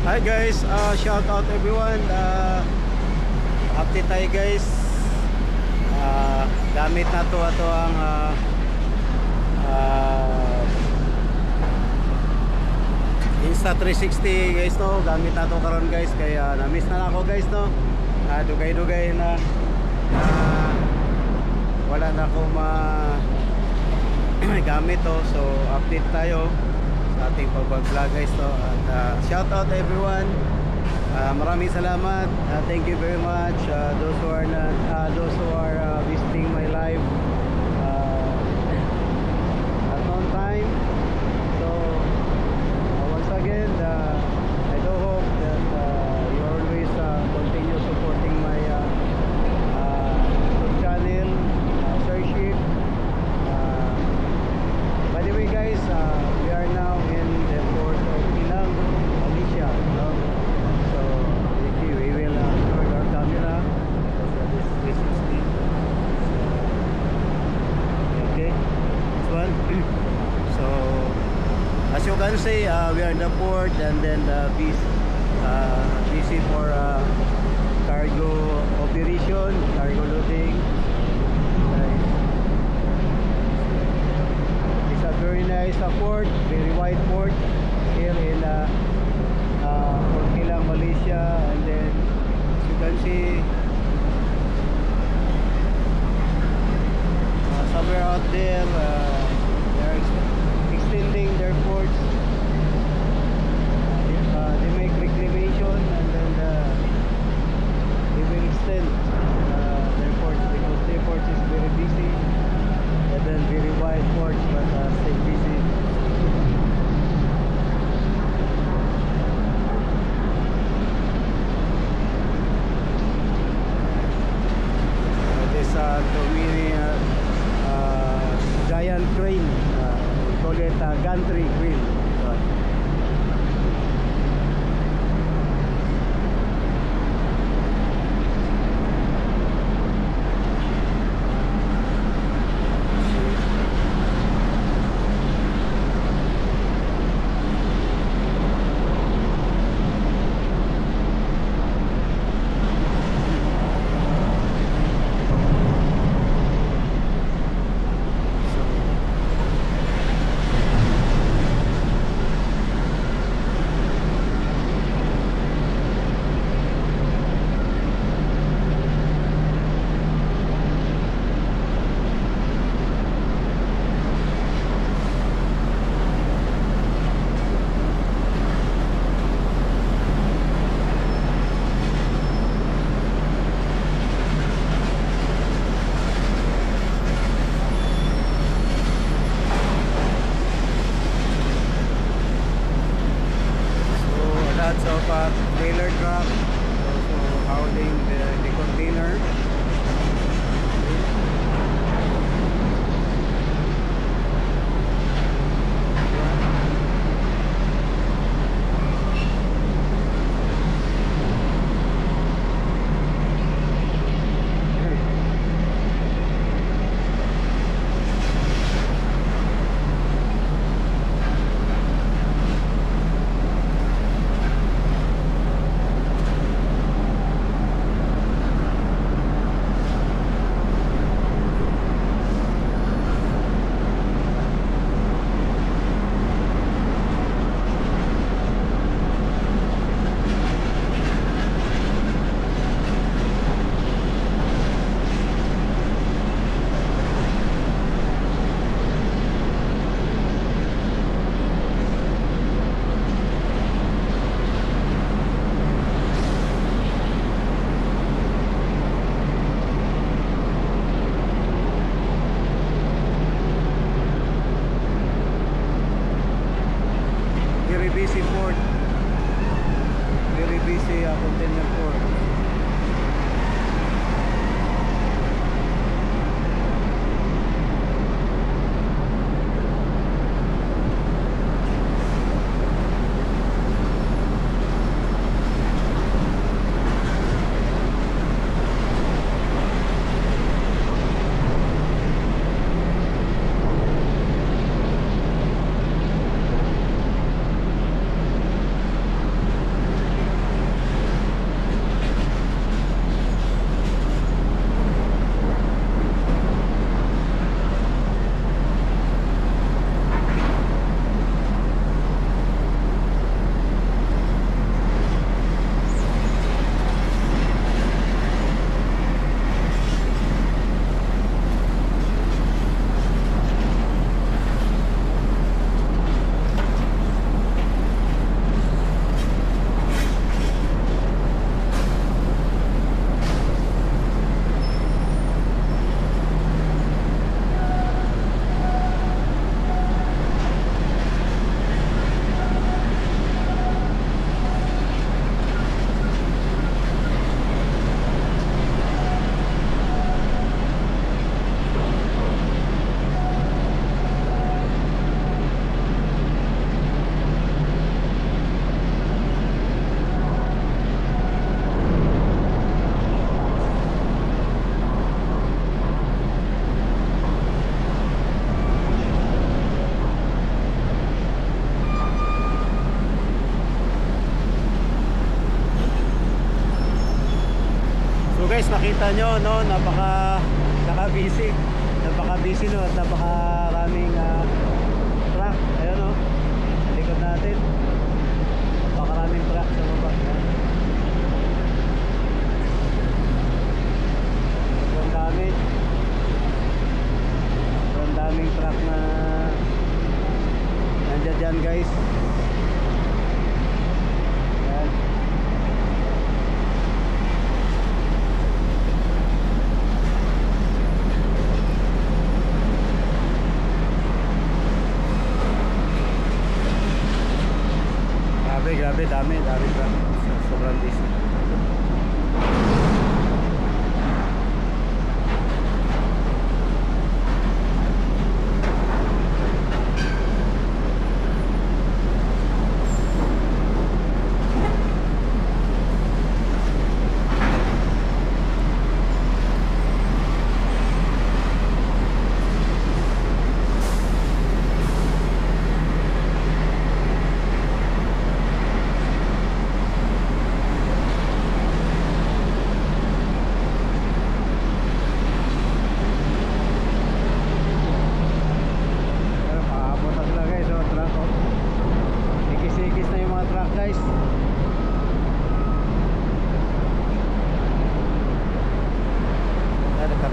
Hi guys, shout out everyone. Update tayo guys. Gamit na to ato ang Insta360 guys no. Gamit na to karon guys kaya na-miss na ako guys no. Dugay-dugay na wala na ako gamit to. So update tayo sa ating pag-vlog guys to. At shout out everyone. Maraming salamat. Thank you very much those who are visiting my live at on time. So once again, I do hope that you always continue supporting my YouTube channel, Sirship. By the way guys, we are now in the port of Ilang, Malaysia. So we will record our camera. This is the okay. This one. So as you can see, we are in the port and then busy for cargo operation, cargo loading. It's a very nice port, very wide port here in Port Kilang, Malaysia. And then as you can see, somewhere out there they are extending their ports. They make reclamation and then they will extend their ports because their ports is very busy and then very wide ports but still busy. This giant crane, we call it gantry crane. Lots of trailer truck also holding the container. Very busy port, very busy container port. guys, nakita nyo, no, napaka-busy. Napaka-busy, no, at napaka-raming truck. Ayun, no, sa likod natin. Napaka-raming truck sa baba. Sobrang dami. Sobrang daming truck na nandiyan dyan, guys. Ayan. Grabe, dami truck. Sobrang busy.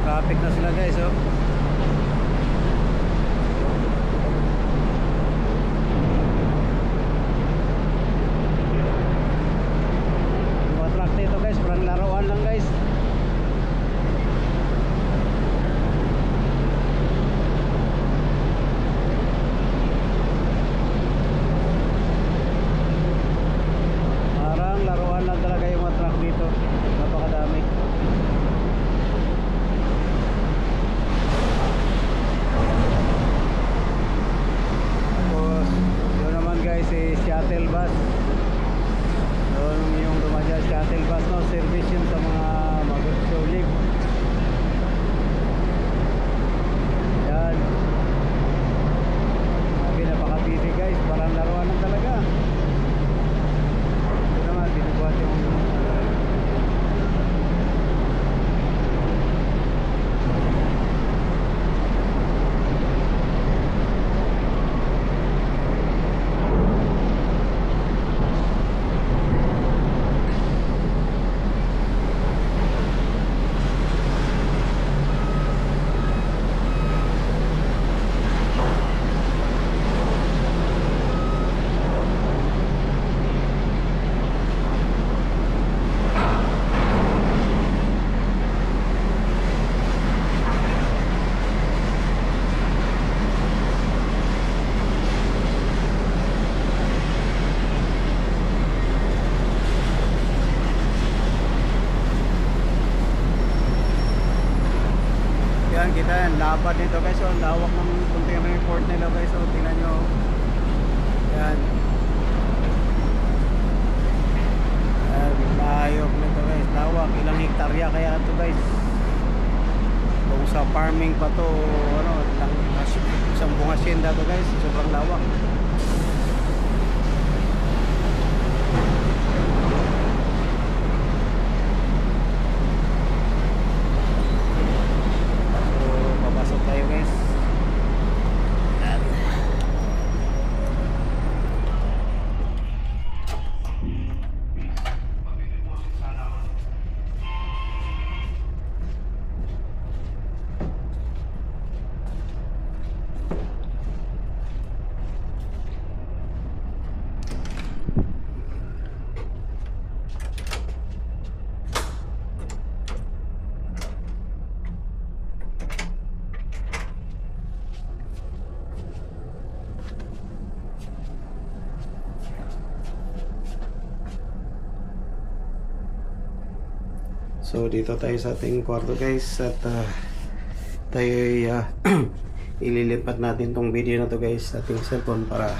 Traffic na sila, guys, oh. Yung mga truck dito, guys, parang laruan lang, guys. Parang laruan lang talaga yung mga truck dito. Napakadami. Shuttle bus. Doon yung dumadya shuttle bus, no, service yun sa mga mag-solib. Yan. Sabi, napaka-busy, guys. Parang laruan lang talaga. Ito naman, binubuhat yung kita yan, lapad nito, guys. So, ang lawak ng container port nila, guys. So, tingnan nyo. Yan. Layok nito, guys. Lawak. Ilang hektarya kaya ito, guys. Kung sa farming pa to, ano, isang buong asyenda to, guys. Sobrang lawak. So dito tayo sa ating kwarto, guys, at tayo ililipat natin tong video na to, guys, sa ating cellphone para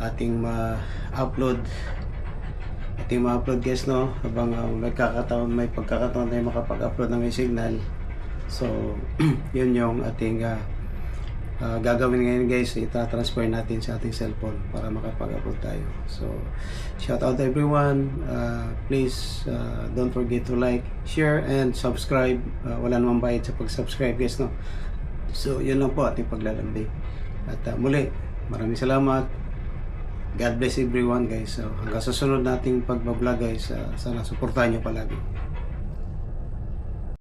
ating ma-upload guys, no, habang may pagkakataon tayo makapag-upload na may signal. So yun yung ating gagawin ngayon guys, ita-transfer natin sa ating cellphone para makapag-upload tayo. So shout out everyone. Please don't forget to like, share and subscribe. Wala namang bayad sa pag-subscribe guys, no. So yun lang po ating paglalambing. At muli, maraming salamat. God bless everyone guys. So hanggang sa sunod nating pagbablog guys, sana suportahan nyo palagi.